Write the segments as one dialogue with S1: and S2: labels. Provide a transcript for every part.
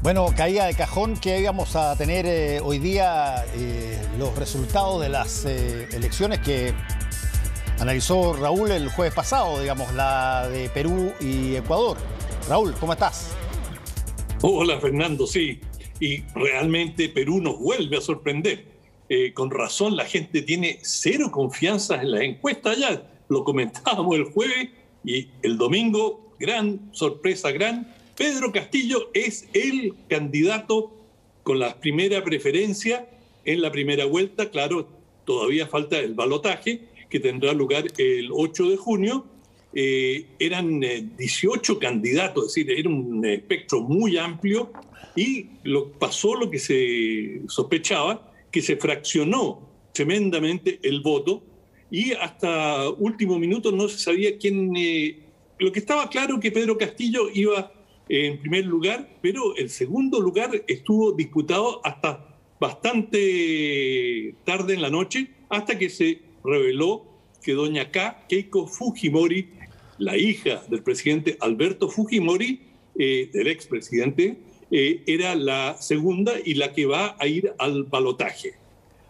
S1: Bueno, caía de cajón que íbamos a tener hoy día los resultados de las elecciones que analizó Raúl el jueves pasado, digamos, la de Perú y Ecuador. Raúl, ¿cómo estás?
S2: Hola, Fernando, sí. Y realmente Perú nos vuelve a sorprender. Con razón, la gente tiene cero confianza en las encuestas ya. Lo comentábamos el jueves y el domingo, gran sorpresa, Pedro Castillo es el candidato con la primera preferencia en la primera vuelta. Claro, todavía falta el balotaje, que tendrá lugar el 8 de junio. Eran 18 candidatos, es decir, era un espectro muy amplio y pasó lo que se sospechaba, que se fraccionó tremendamente el voto y hasta último minuto no se sabía quién... lo que estaba claro que Pedro Castillo iba en primer lugar, pero el segundo lugar estuvo disputado hasta bastante tarde en la noche, hasta que se reveló que doña Keiko Fujimori, la hija del presidente Alberto Fujimori, del expresidente, era la segunda y la que va a ir al balotaje.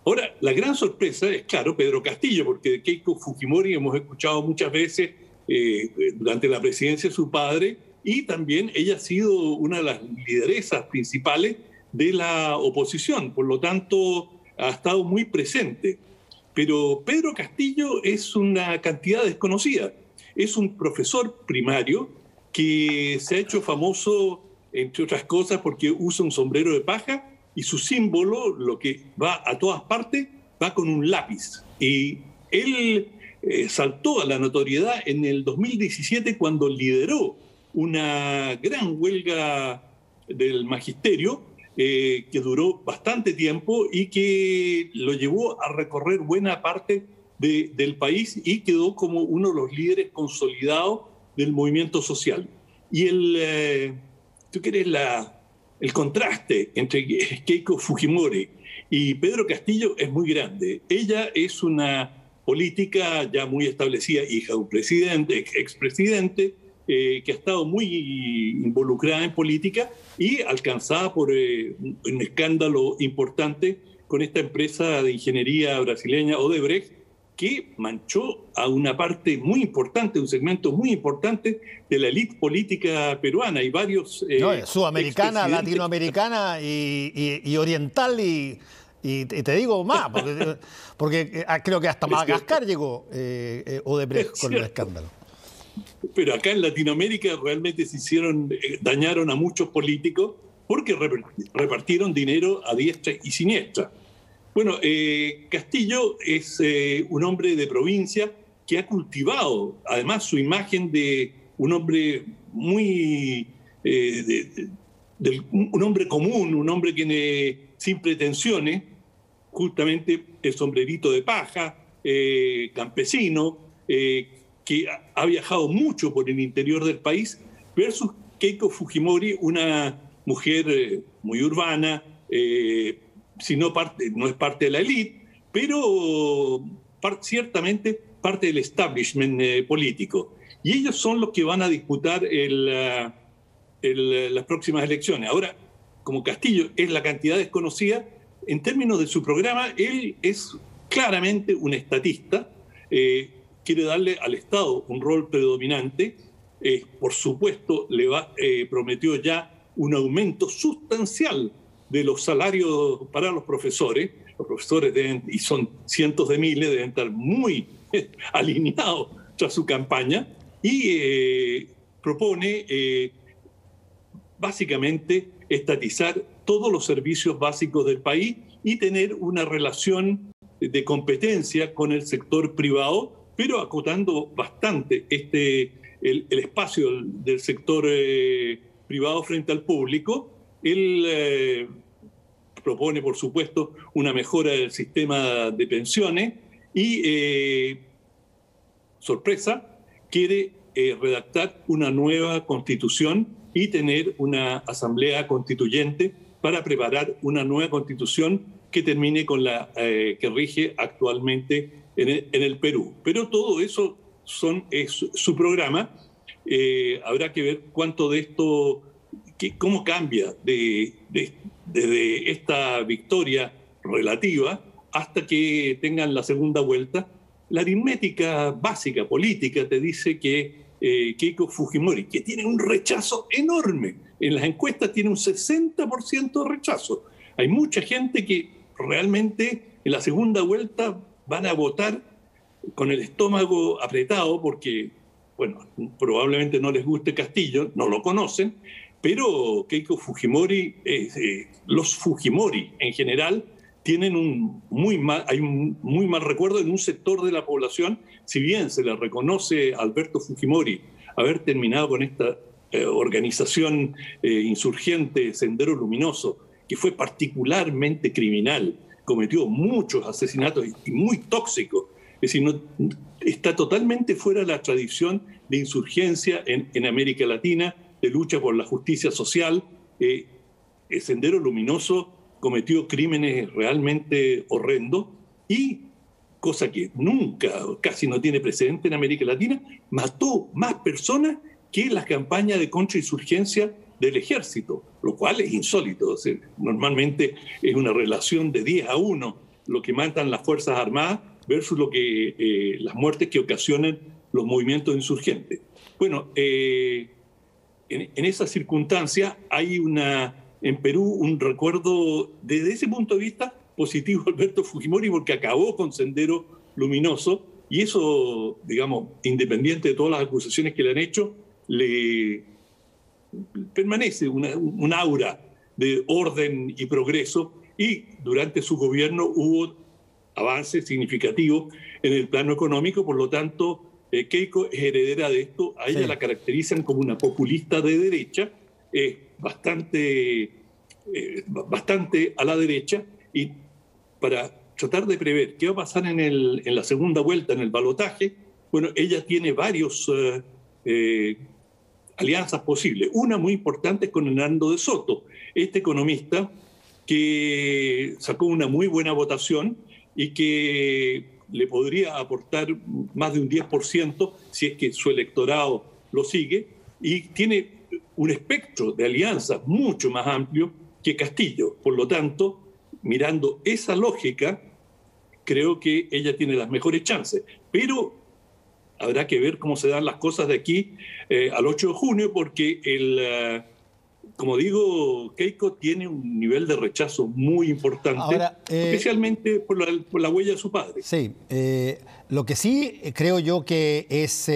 S2: Ahora, la gran sorpresa es, claro, Pedro Castillo, porque de Keiko Fujimori hemos escuchado muchas veces durante la presidencia de su padre, y también ella ha sido una de las lideresas principales de la oposición, por lo tanto ha estado muy presente. Pero Pedro Castillo es una cantidad desconocida. Es un profesor primario que se ha hecho famoso, entre otras cosas, porque usa un sombrero de paja y su símbolo, lo que va a todas partes, va con un lápiz. Y él saltó a la notoriedad en el 2017 cuando lideró una gran huelga del magisterio que duró bastante tiempo y que lo llevó a recorrer buena parte del país y quedó como uno de los líderes consolidados del movimiento social. Y tú quieres el contraste entre Keiko Fujimori y Pedro Castillo es muy grande. Ella es una política ya muy establecida, hija de un presidente, expresidente, que ha estado muy involucrada en política y alcanzada por un escándalo importante con esta empresa de ingeniería brasileña Odebrecht, que manchó a una parte muy importante, un segmento muy importante de la élite política peruana y varios...
S1: sudamericana, latinoamericana y oriental y te digo más, porque creo que hasta Madagascar llegó Odebrecht con el escándalo.
S2: Pero acá en Latinoamérica realmente dañaron a muchos políticos porque repartieron dinero a diestra y siniestra. Bueno, Castillo es un hombre de provincia que ha cultivado además su imagen de un hombre muy... un hombre común, un hombre que sin pretensiones, justamente el sombrerito de paja, campesino, que ha viajado mucho por el interior del país, versus Keiko Fujimori, una mujer muy urbana, no es parte de la élite, pero ciertamente parte del establishment político. Y ellos son los que van a disputar las próximas elecciones. Ahora, como Castillo es la cantidad desconocida, en términos de su programa, él es claramente un estatista, quiere darle al Estado un rol predominante, por supuesto prometió ya un aumento sustancial de los salarios para los profesores. Los profesores y son cientos de miles, deben estar muy alineados tras su campaña y propone básicamente estatizar todos los servicios básicos del país y tener una relación de competencia con el sector privado, pero acotando bastante el espacio del sector privado frente al público. Él propone, por supuesto, una mejora del sistema de pensiones y, sorpresa, quiere redactar una nueva constitución y tener una asamblea constituyente para preparar una nueva constitución que termine con la que rige actualmente en el Perú. Pero todo eso es su programa. Habrá que ver cuánto de esto cómo cambia desde esta victoria relativa hasta que tengan la segunda vuelta. La aritmética básica política te dice que Keiko Fujimori, que tiene un rechazo enorme, en las encuestas tiene un 60% de rechazo. Hay mucha gente que realmente en la segunda vuelta van a votar con el estómago apretado porque, bueno, probablemente no les guste Castillo, no lo conocen, pero Keiko Fujimori, los Fujimori en general, tienen hay un muy mal recuerdo en un sector de la población, si bien se le reconoce a Alberto Fujimori haber terminado con esta organización insurgente Sendero Luminoso, que fue particularmente criminal, cometió muchos asesinatos y muy tóxicos. Es decir, está totalmente fuera de la tradición de insurgencia en América Latina, de lucha por la justicia social. El Sendero Luminoso cometió crímenes realmente horrendos y, cosa que nunca, casi no tiene precedente en América Latina, mató más personas que las campañas de contrainsurgencia del ejército, lo cual es insólito. O sea, normalmente es una relación de 10-1 lo que matan las Fuerzas Armadas versus las muertes que ocasionan los movimientos insurgentes. Bueno, en esa circunstancia hay en Perú un recuerdo desde ese punto de vista positivo a Alberto Fujimori porque acabó con Sendero Luminoso y eso, digamos, independiente de todas las acusaciones que le han hecho, le permanece un aura de orden y progreso y durante su gobierno hubo avances significativos en el plano económico, por lo tanto Keiko es heredera de esto. A ella la caracterizan como una populista de derecha, bastante a la derecha, y para tratar de prever qué va a pasar en la segunda vuelta, en el balotaje, bueno, ella tiene varios alianzas posibles. Una muy importante es con Hernando de Soto, este economista que sacó una muy buena votación y que le podría aportar más de un 10% si es que su electorado lo sigue, y tiene un espectro de alianzas mucho más amplio que Castillo. Por lo tanto, mirando esa lógica, creo que ella tiene las mejores chances. Pero habrá que ver cómo se dan las cosas de aquí al 8 de junio, porque como digo, Keiko tiene un nivel de rechazo muy importante, ahora, especialmente por la huella de su padre.
S1: Sí, lo que sí creo yo que es,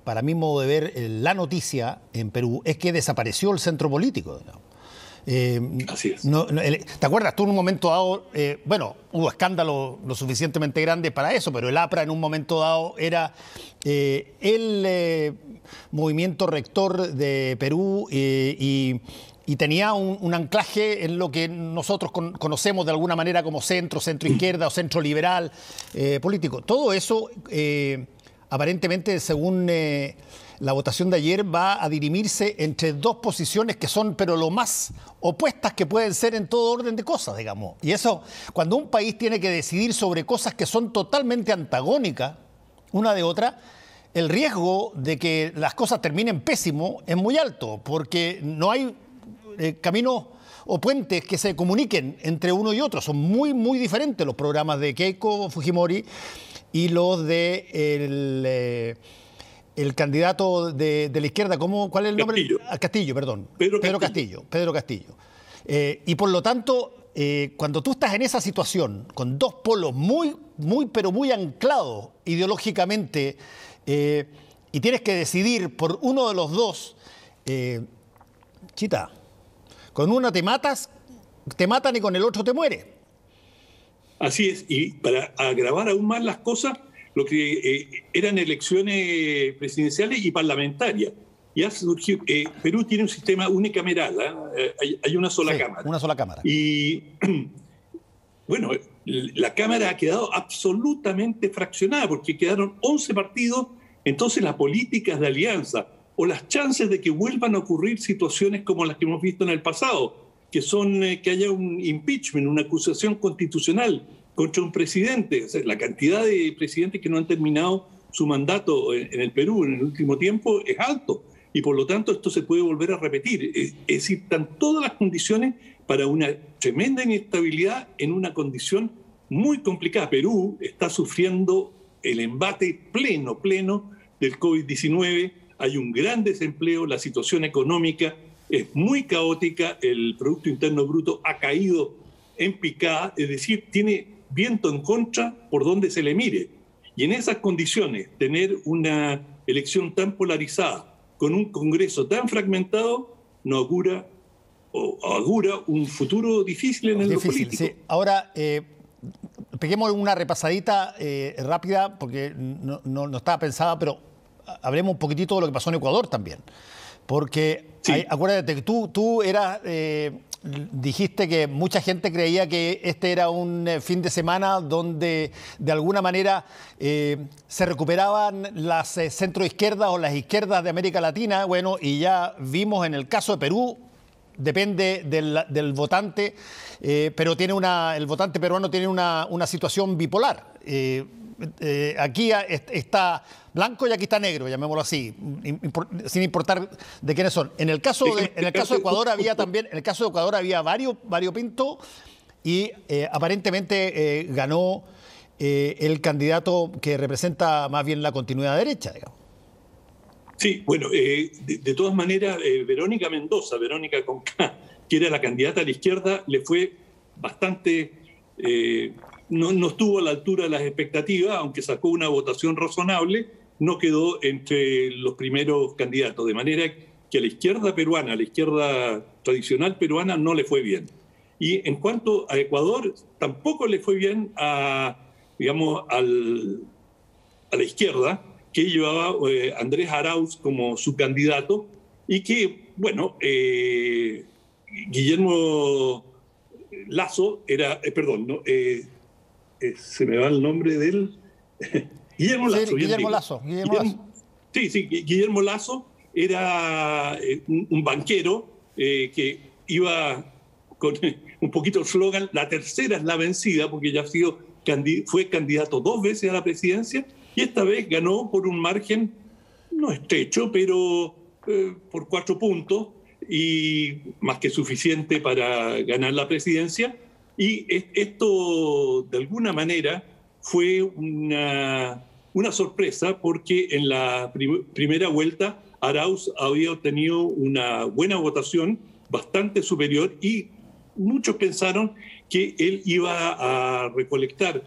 S1: para mi modo de ver, la noticia en Perú es que desapareció el centro político, ¿no?
S2: Así es.
S1: ¿Te acuerdas? Tú en un momento dado, bueno, hubo escándalo lo suficientemente grande para eso, pero el APRA en un momento dado era el movimiento rector de Perú y tenía un anclaje en lo que nosotros conocemos de alguna manera como centro izquierda o centro liberal político. Todo eso, aparentemente, según la votación de ayer, va a dirimirse entre dos posiciones que son, pero lo más opuestas que pueden ser en todo orden de cosas, digamos. Y eso, cuando un país tiene que decidir sobre cosas que son totalmente antagónicas una de otra, el riesgo de que las cosas terminen pésimo es muy alto, porque no hay caminos o puentes que se comuniquen entre uno y otro. Son muy, muy diferentes los programas de Keiko Fujimori y los de el candidato de la izquierda. ¿Cuál es el nombre? Castillo, perdón. Pedro Castillo. Y por lo tanto, cuando tú estás en esa situación, con dos polos muy, pero muy anclados ideológicamente, y tienes que decidir por uno de los dos, chita, con una te matan y con el otro te mueres.
S2: Así es, y para agravar aún más las cosas, lo que eran elecciones presidenciales y parlamentarias. Ya surgió, Perú tiene un sistema unicameral, hay una sola cámara.
S1: Una sola cámara.
S2: Y bueno, la Cámara ha quedado absolutamente fraccionada porque quedaron 11 partidos, entonces las políticas de alianza o las chances de que vuelvan a ocurrir situaciones como las que hemos visto en el pasado, que son que haya un impeachment, una acusación constitucional contra un presidente. O sea, la cantidad de presidentes que no han terminado su mandato en el Perú en el último tiempo es alto. y por lo tanto esto se puede volver a repetir. Es decir, están todas las condiciones para una tremenda inestabilidad en una condición muy complicada. Perú está sufriendo el embate pleno del COVID-19, hay un gran desempleo, la situación económica es muy caótica, el Producto Interno Bruto ha caído en picada, es decir, tiene viento en contra por donde se le mire. Y en esas condiciones, tener una elección tan polarizada, con un Congreso tan fragmentado, nos augura un futuro difícil en lo político.
S1: Sí. Ahora, peguemos una repasadita rápida, porque no estaba pensada, pero hablemos un poquitito de lo que pasó en Ecuador también. Porque, sí, acuérdate que tú eras... dijiste que mucha gente creía que este era un fin de semana donde de alguna manera se recuperaban las centroizquierdas o las izquierdas de América Latina. Bueno, y ya vimos en el caso de Perú, depende del votante, pero el votante peruano tiene una situación bipolar. Aquí está blanco y aquí está negro, llamémoslo así, sin importar de quiénes son. En el caso de Ecuador había también, en el caso de Ecuador había variopinto y aparentemente ganó el candidato que representa más bien la continuidad derecha, digamos.
S2: Sí, bueno, de todas maneras, Verónica Mendoza, Verónica con K, que era la candidata a la izquierda, le fue bastante... No estuvo a la altura de las expectativas, aunque sacó una votación razonable, no quedó entre los primeros candidatos, de manera que a la izquierda peruana, a la izquierda tradicional peruana, no le fue bien. Y en cuanto a Ecuador, tampoco le fue bien a la izquierda, que llevaba Andrés Arauz como su candidato, y que, bueno, Guillermo Lasso era, se me va el nombre de él. Guillermo Lasso. Guillermo Lasso era un banquero que iba con un poquito el slogan, la tercera es la vencida, porque ya fue candidato 2 veces a la presidencia y esta vez ganó por un margen no estrecho, pero por 4 puntos y más que suficiente para ganar la presidencia. Y esto, de alguna manera, fue una sorpresa porque en la primera vuelta Arauz había obtenido una buena votación, bastante superior, y muchos pensaron que él iba a recolectar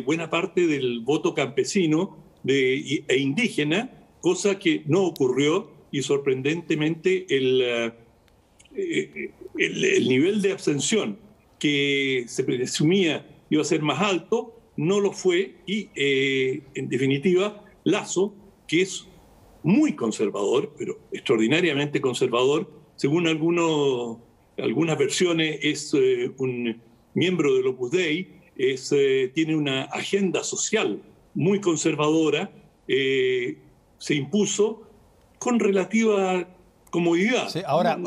S2: buena parte del voto campesino e indígena, cosa que no ocurrió, y sorprendentemente el nivel de abstención que se presumía iba a ser más alto, no lo fue, y en definitiva Lasso, que es muy conservador, pero extraordinariamente conservador, según algunas versiones es un miembro del Opus Dei, tiene una agenda social muy conservadora, se impuso con relativa comodidad.
S1: Sí, ahora,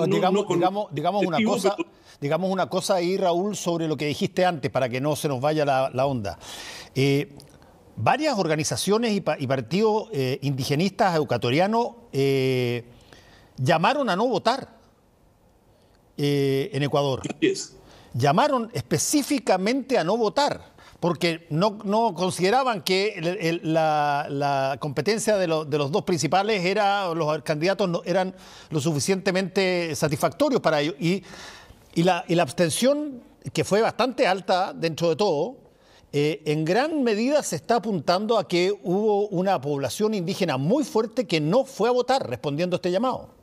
S1: digamos una cosa ahí, Raúl, sobre lo que dijiste antes, para que no se nos vaya la onda. Varias organizaciones y partidos indigenistas ecuatorianos llamaron a no votar en Ecuador. Llamaron específicamente a no votar, porque no consideraban que la competencia de los dos principales los candidatos no eran lo suficientemente satisfactorios para ellos. Y la abstención, que fue bastante alta dentro de todo, en gran medida se está apuntando a que hubo una población indígena muy fuerte que no fue a votar respondiendo a este llamado.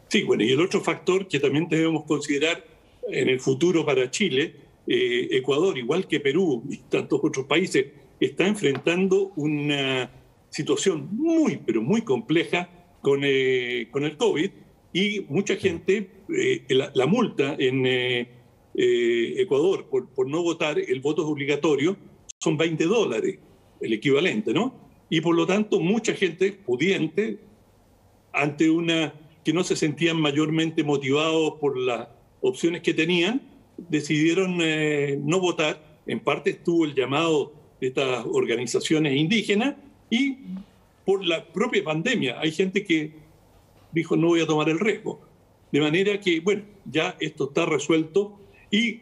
S2: Sí, bueno, y el otro factor que también debemos considerar en el futuro para Chile, Ecuador, igual que Perú y tantos otros países, está enfrentando una situación muy, pero muy compleja con el COVID, y mucha gente, la multa en Ecuador por no votar, el voto es obligatorio, son $20, el equivalente, ¿no? Y por lo tanto mucha gente pudiente, ante que no se sentían mayormente motivados por las opciones que tenían, decidieron no votar. En parte estuvo el llamado de estas organizaciones indígenas y por la propia pandemia. Hay gente que dijo no voy a tomar el riesgo. De manera que, bueno, ya esto está resuelto y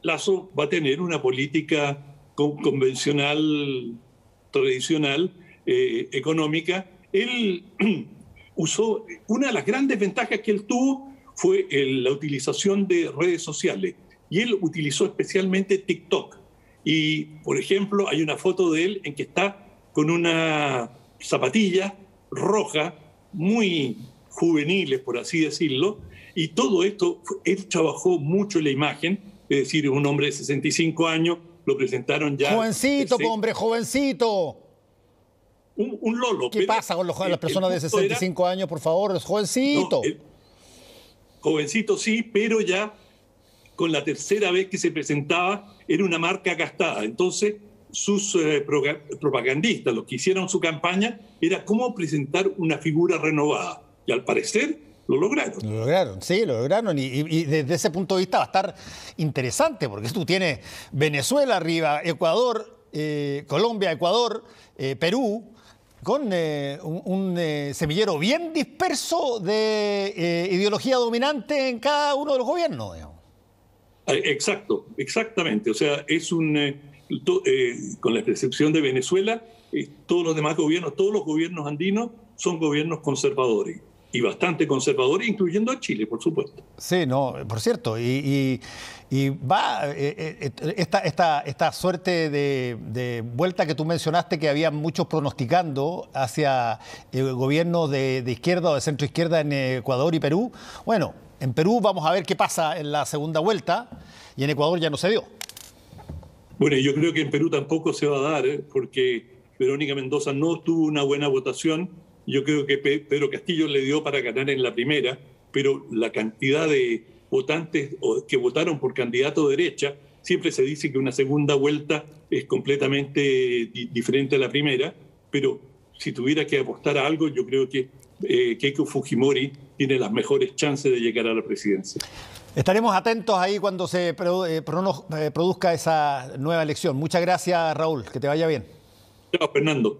S2: Lasso va a tener una política convencional, tradicional, económica. Él usó, una de las grandes ventajas que él tuvo fue la utilización de redes sociales, y él utilizó especialmente TikTok. Y, por ejemplo, hay una foto de él en que está con una zapatilla roja, muy juveniles, por así decirlo, y todo esto, él trabajó mucho en la imagen, es decir, un hombre de 65 años, lo presentaron ya...
S1: Jovencito, hombre, jovencito.
S2: Un lolo.
S1: ¿Qué pasa con las personas de 65 años, por favor? Es jovencito.
S2: No, jovencito sí, pero ya con la tercera vez que se presentaba era una marca gastada. Entonces, sus propagandistas, los que hicieron su campaña, era cómo presentar una figura renovada. Y al parecer lo lograron.
S1: Lo lograron, sí, lo lograron. Y desde ese punto de vista va a estar interesante, porque tú tienes Venezuela arriba, Ecuador, Colombia, Ecuador, Perú, con un semillero bien disperso de ideología dominante en cada uno de los gobiernos, digamos.
S2: Exacto, exactamente. O sea, es con la excepción de Venezuela, todos los demás gobiernos, todos los gobiernos andinos son gobiernos conservadores, y bastante conservadores, incluyendo a Chile, por supuesto.
S1: Sí, no, por cierto, y va esta suerte de vuelta que tú mencionaste, que había muchos pronosticando hacia gobiernos de izquierda o de centro izquierda en Ecuador y Perú. Bueno, en Perú vamos a ver qué pasa en la segunda vuelta, y en Ecuador ya no se dio.
S2: Bueno, yo creo que en Perú tampoco se va a dar, porque Verónica Mendoza no tuvo una buena votación. Yo creo que Pedro Castillo le dio para ganar en la primera, pero la cantidad de votantes que votaron por candidato de derecha, siempre se dice que una segunda vuelta es completamente diferente a la primera, pero si tuviera que apostar a algo, yo creo que Keiko Fujimori tiene las mejores chances de llegar a la presidencia.
S1: Estaremos atentos ahí cuando se produzca esa nueva elección. Muchas gracias, Raúl. Que te vaya bien.
S2: Chao, Fernando.